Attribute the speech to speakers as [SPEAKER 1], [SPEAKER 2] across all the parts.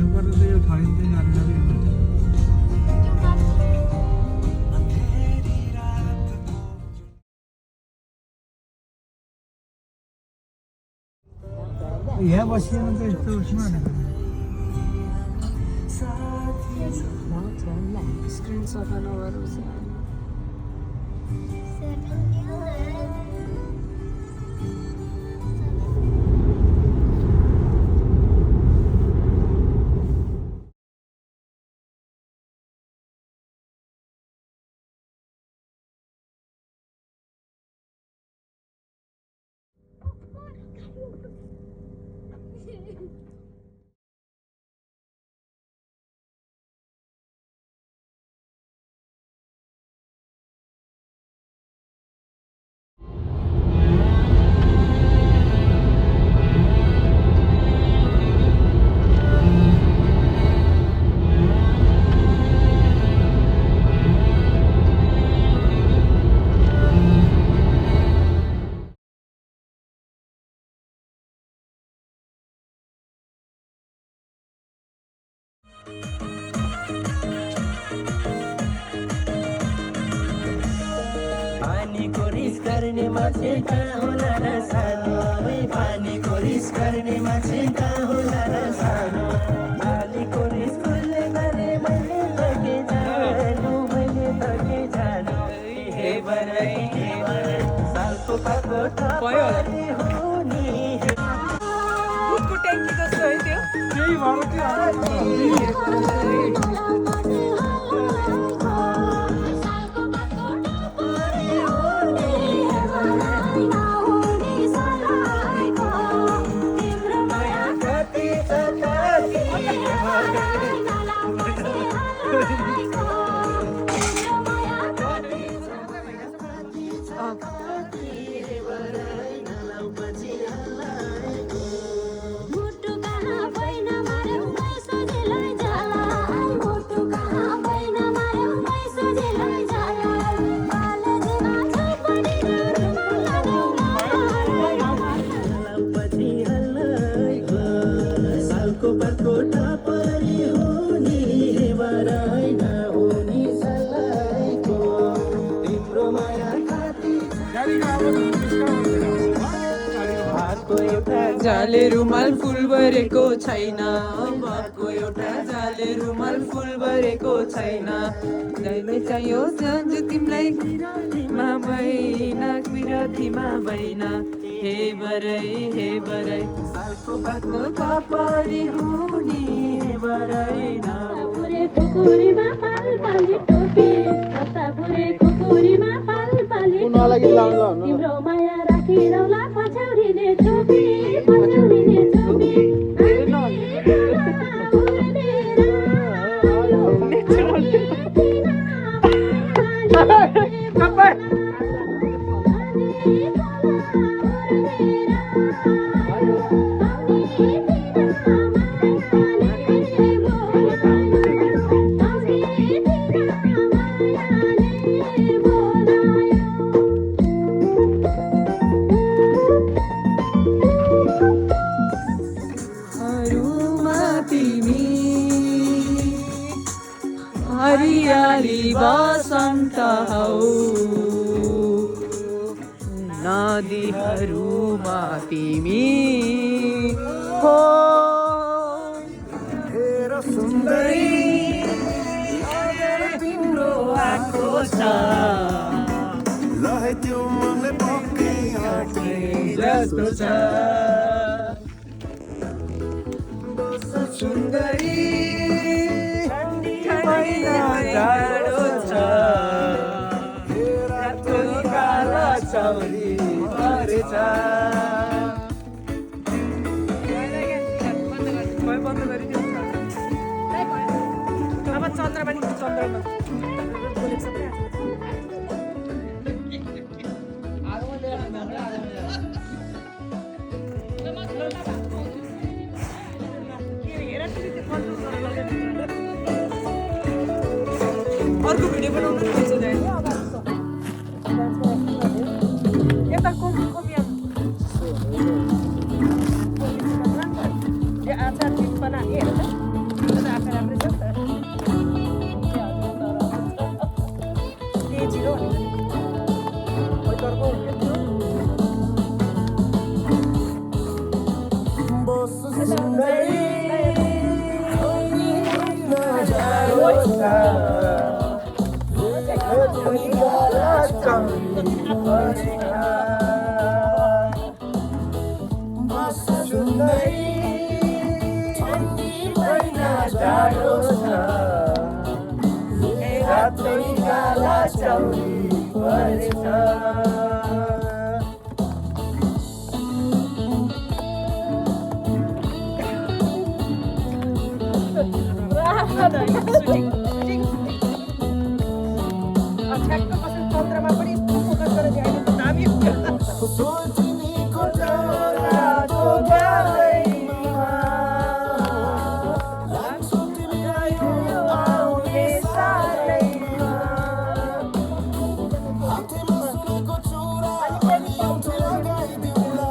[SPEAKER 1] ऊपर से यो ठगिँदै जाने जाने यहाँ बसिएन त यस्तो उसमा
[SPEAKER 2] स्क्रिन सफा नगरोस्
[SPEAKER 3] गर्ने मान्छे कहाँ होला र सानो पानीको रिस गर्ने मान्छे कहाँ होला र सानो पानीको रिस कसले गरे मैले तके जानु हे बरै सालको पाको टपरी हो नि
[SPEAKER 2] दुधको ट्याङ्की जस्तो है त्यो
[SPEAKER 1] त्यही भएर
[SPEAKER 2] जाले रुमाल फुल भरेको छैन बाबको एउटा जाले रुमाल फुल भरेको छैन जहिले चाहियो जान्छु तिमीलाई किरातीमा भइन किरातीमा भइन हे बरै सालको बातको पापरी हुने बराइन
[SPEAKER 4] खुकुरीमा पाल पाली टोपी पुरे खुकुरीमा पाल पाली तिम्रो माया राखिरौला पछौरीले चोपी पछौरीले चोपी
[SPEAKER 2] हरियाली बसन्त हौ नदीहरूमा तिमी हो
[SPEAKER 3] मेरो सुन्दरी तिम्रो आएको छ लहे त्यो मनले पक्कै आँटे
[SPEAKER 2] जस्तो छ
[SPEAKER 3] सुन्दरी
[SPEAKER 2] जाडो छ
[SPEAKER 3] रातो काला चौरी परेछ
[SPEAKER 2] बन्द गरिदिनु अब चन्द्र पनि चन्द्रमा अर्को भिडियो बनाउनु पर्छ यता कफी आचार बना
[SPEAKER 3] महिना टाढो छ रातै गाला चौरी परेछ
[SPEAKER 2] चन्द्रमा पनि यस्तो फोकस गरेर ध्यान त दामी हुन्छ
[SPEAKER 3] सोच्नेको चोराको गालैमा लाग्छु तिमीलाई आउने सालैमा हातमा सुनेको चोरा ल्याउँछु लगाइदिउँला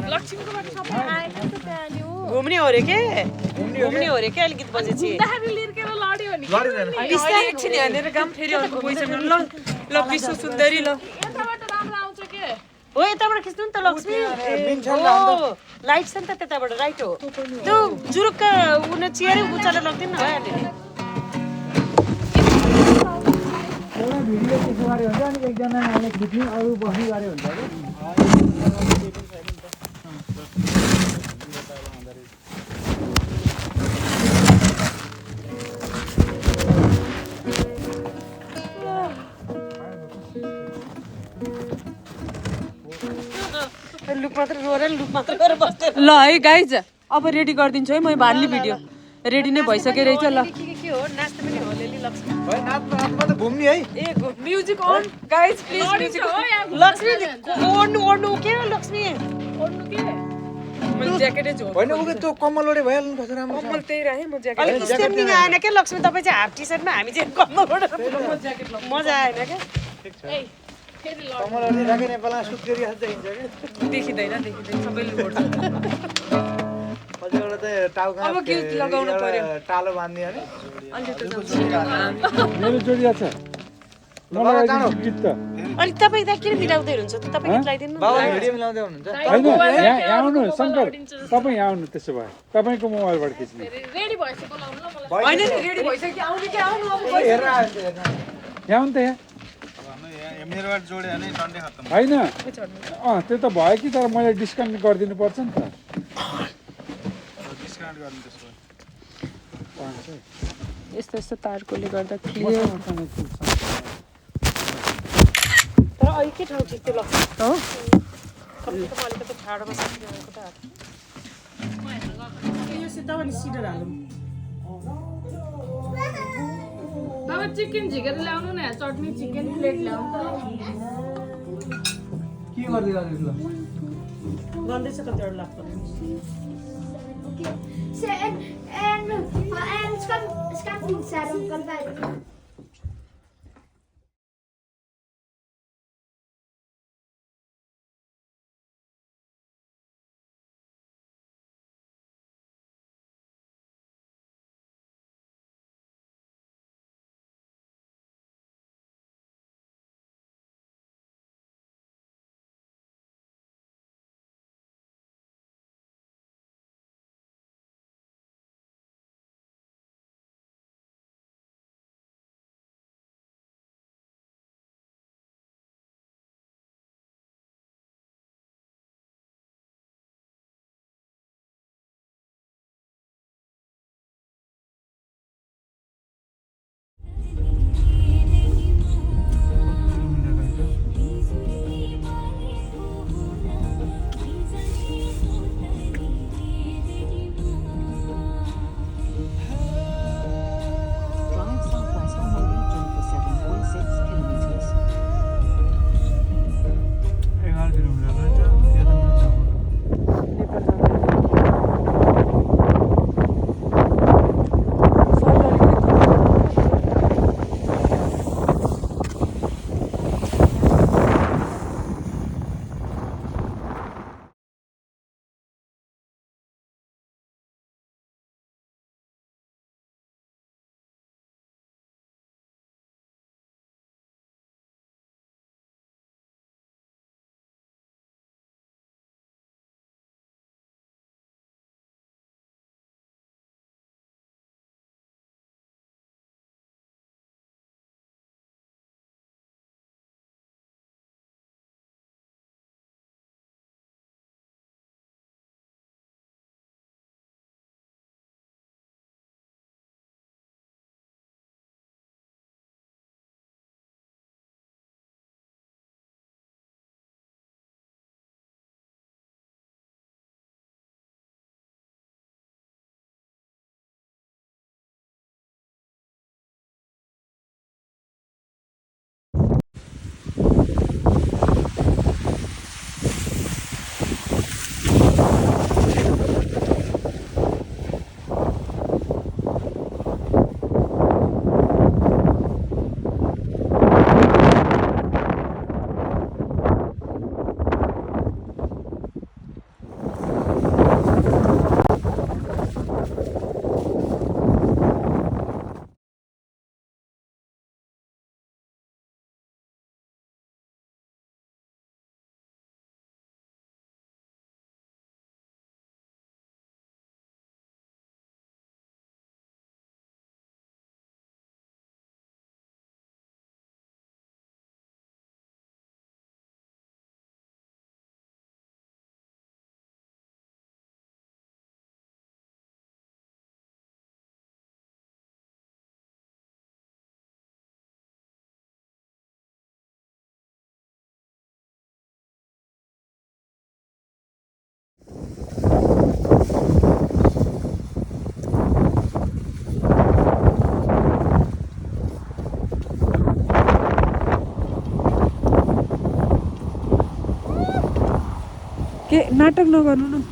[SPEAKER 2] लक्ष्मीकोबाट सबै आएका नि त त्यहाँ नि हो घुम्ने हो रे के अलिकति बजेपछि बिस्तारै एकछिन हानेर काम फेरि अर्को पैसा ल ल विश्व सुन्दरी ल हो यताबाट खिच्नु नि त लक्ष्मी हो लाइट छ नि त त्यताबाट राइट हो त्यो जुरुक्क उन चियरै उचालेर लग्दैन न भइहाल्यो नि
[SPEAKER 1] एउटा भिडियो त्यसो गरे हुन्छ अनि एकजना नानीले खिच्ने अरू बस्ने गरे हुन्छ कि
[SPEAKER 2] लुक मात्र गरेर बस्दै ल है गाइज अब रेडी गरिदिन्छु है म भान्ने भिडियो रेडी नै भइसक्यो रहेछ ल के हो नाच्नु पनि हो लेली लक्ष्मी
[SPEAKER 1] भाइ नाच्नु त घुम्ने है
[SPEAKER 2] ए music on guys please music Lakshmi ओड्नु के हो लक्ष्मी ओड्नु के मैले ज्याकेटै झोक
[SPEAKER 1] होइन उके त्यो कम्मल ओडे भइहाल्नु पर्छ राम्रो
[SPEAKER 2] कम्मल त्यही राखे म ज्याकेट अलिक स्टेमिङ आएन के लक्ष्मी तपाईँ चाहिँ हाफ टी सर्टमा हामी चाहिँ कम्मल ओडेर मजा आएन के
[SPEAKER 1] कम्मल ओडे राखे नेपालमा सुट गरिहाल्छ हिँड्छ के
[SPEAKER 2] देखिँदैन सबैले ओड्छ
[SPEAKER 1] अझै एउटा चाहिँ टाउका
[SPEAKER 2] अब गिफ्ट लगाउनु पर्यो
[SPEAKER 1] टालो बान्ने अनि
[SPEAKER 2] अलि त
[SPEAKER 5] मेरो जोडिया छ मलाई गीत त
[SPEAKER 2] अनि तपाईँ त किन मिलाउँदै हुनुहुन्छ त तपाईँ गीत लगाइदिनु
[SPEAKER 1] बाबा भिडियो मिलाउँदै हुनुहुन्छ
[SPEAKER 5] होइन यहाँ आउनु शङ्कर तपाईँ यहाँ आउनु त्यसो भए तपाईँको मोबाइलबाट खिच्ने
[SPEAKER 2] होइन नि रेडी भइसक्यो आउनु कि आउनु अब
[SPEAKER 1] हेरेर आयो हेर्न
[SPEAKER 5] यहाँ आउनु त यहाँ
[SPEAKER 1] मेरोबाट जोड्यो भने डन्डे खत्तम
[SPEAKER 5] होइन त्यो त भयो कि तर मैले डिस्काउन्ट गरिदिनु पर्छ नि त
[SPEAKER 1] डिस्काउन्ट गर्नु त्यसो
[SPEAKER 2] यस्तो यस्तो तारकोले गर्दा क्लियर तर अहिले के ठाउँ ठिक त्यो लाग्छ हो अलिकति ठाडोमा साथीहरूको त यो सिधा पनि सिधो हालौँ
[SPEAKER 6] तपाईँ चिकन झिकेर ल्याउनु न चटनी चिकन प्लेट ल्याउनु
[SPEAKER 1] के गर्दै गर्दै ल
[SPEAKER 2] गर्दैछ कतिवटा लाग्छ
[SPEAKER 7] En ska finsa dem
[SPEAKER 2] नाटक नगर्नु न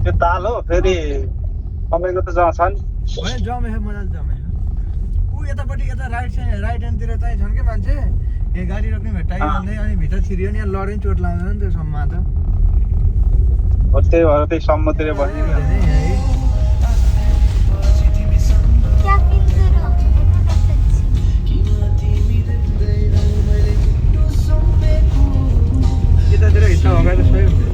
[SPEAKER 8] त्यो ताल हो फेरि तपाईँको त जहाँ छ नि
[SPEAKER 1] जमे मजाले जमे ऊ यतापट्टि यता राइट ह्यान्डतिर चाहिँ छन् कि मान्छे ए गाडी रोक्ने भेट्टायो भन्दै अनि भित्र छिरियो नि यहाँ लडेन चोट लाग्दैन नि त्यो सम्ममा त
[SPEAKER 8] हो त्यही भएर त्यही सम्मतिर बस्ने
[SPEAKER 7] क्या पिंजरो
[SPEAKER 1] यतातिर हिस्सा भगाएर सही हुन्छ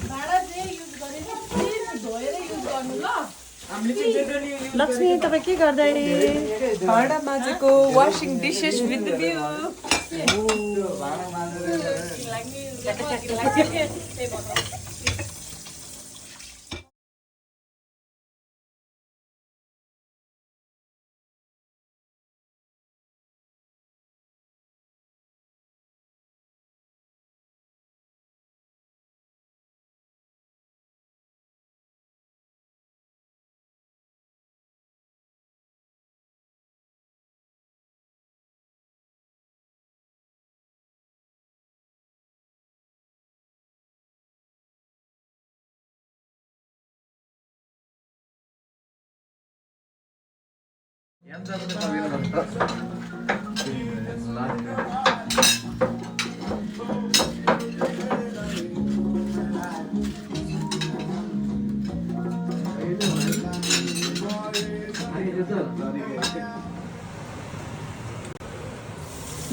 [SPEAKER 6] भाँडा चाहिँ युज गरेर प्लिज धोएर युज गर्नु ल
[SPEAKER 2] लक्ष्मी तपाईँ के गर्दै भाँडा माझेको washing dishes with view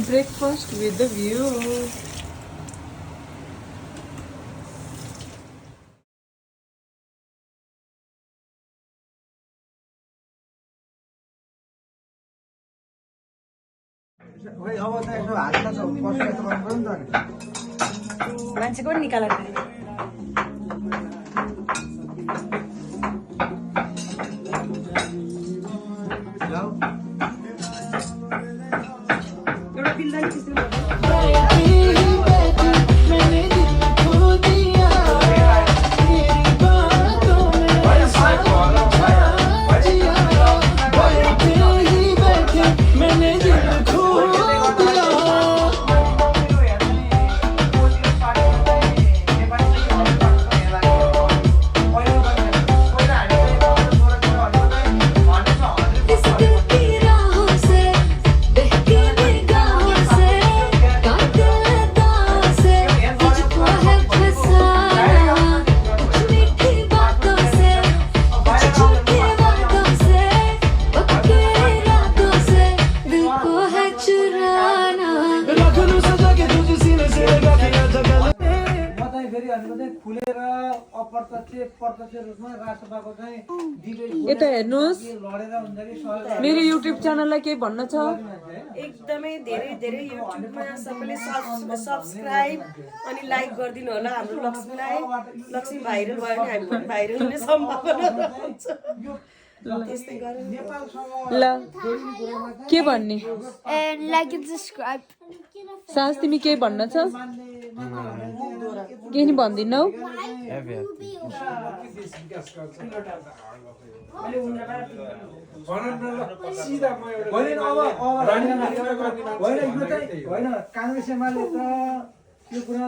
[SPEAKER 2] breakfast with the view.
[SPEAKER 1] ओइ अब त यसो हातमा छ पर्छ त गर्नु नि त
[SPEAKER 2] मान्छे को निकाला यता हेर्नुहोस् मेरो युट्युब च्यानललाई केही भन्न छ
[SPEAKER 9] एकदमै धेरै धेरै युट्युबमा सबैले सब्स्क्राइब अनि लाइक गरिदिनु होला हाम्रो लक्ष्मीलाई लक्ष्मी भाइरल भयो भने हामी पनि भाइरल हुने सम्भावना रहन्छ त्यस्तै गरौँ
[SPEAKER 2] ल के भन्ने
[SPEAKER 7] लाइक एन्ड सब्स्क्राइब
[SPEAKER 2] सास तिमी केही भन्न छ के नि भन्दिनौ
[SPEAKER 1] होइन काङ्ग्रेस एमाले त यो कुरा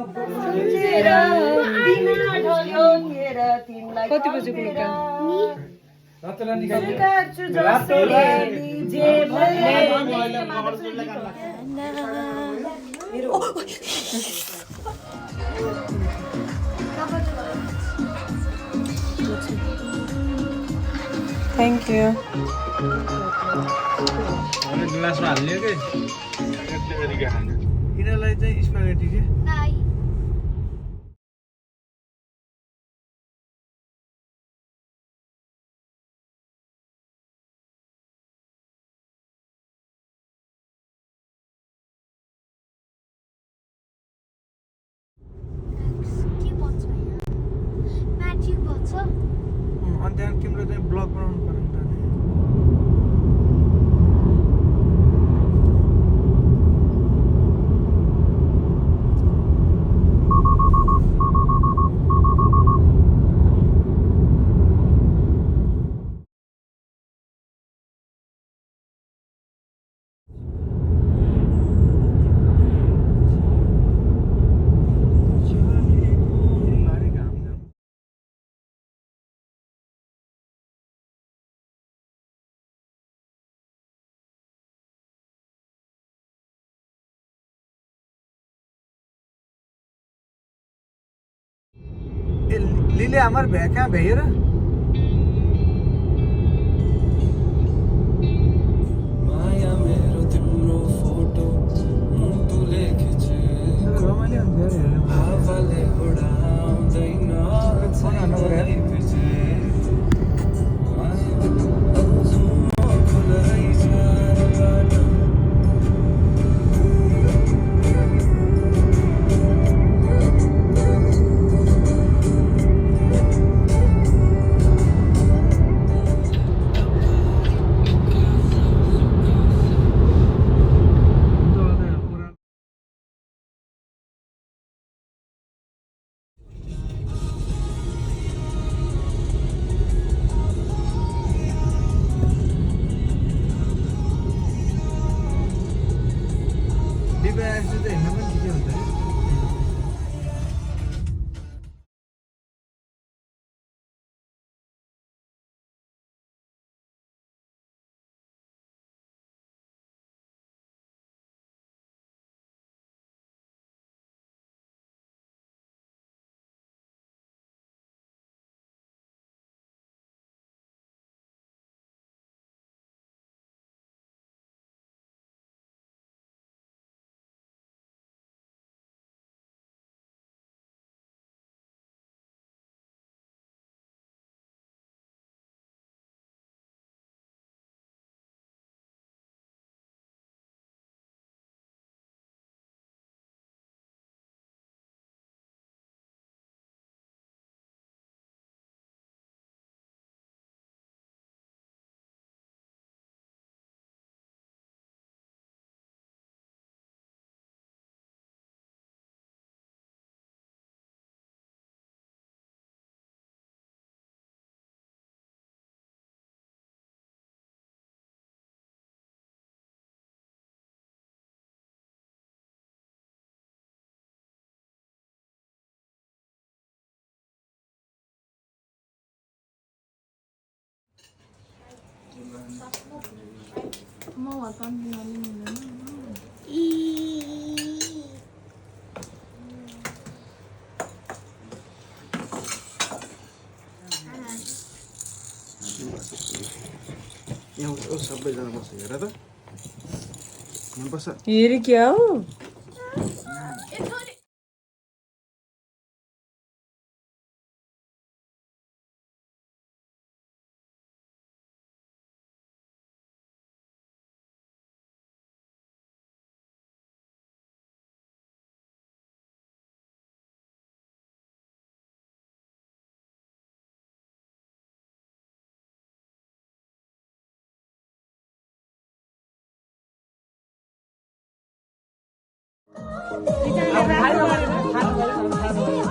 [SPEAKER 2] कति बजेको लुगा थ्याङ्क यू
[SPEAKER 1] ग्लासमा हाल्ने के यिनीहरूलाई चाहिँ स्पागेटी के अनि त्यहाँ तिम्रो चाहिँ ब्लग बनाउनु पर्यो नि त लिले हमार भैया कहाँ भैया रा
[SPEAKER 3] माया मेरो तिम्रो फोटो मुटुले खिचे
[SPEAKER 1] बिपी आएपछि त हिँड्न पनि ठिकै हुन्छ नि
[SPEAKER 6] म वर्काउनु मिल्दैन
[SPEAKER 1] यहाँ सबैजना बस्छ हेर त यहाँ बस्छ
[SPEAKER 2] हेरी क्या हो
[SPEAKER 1] खानु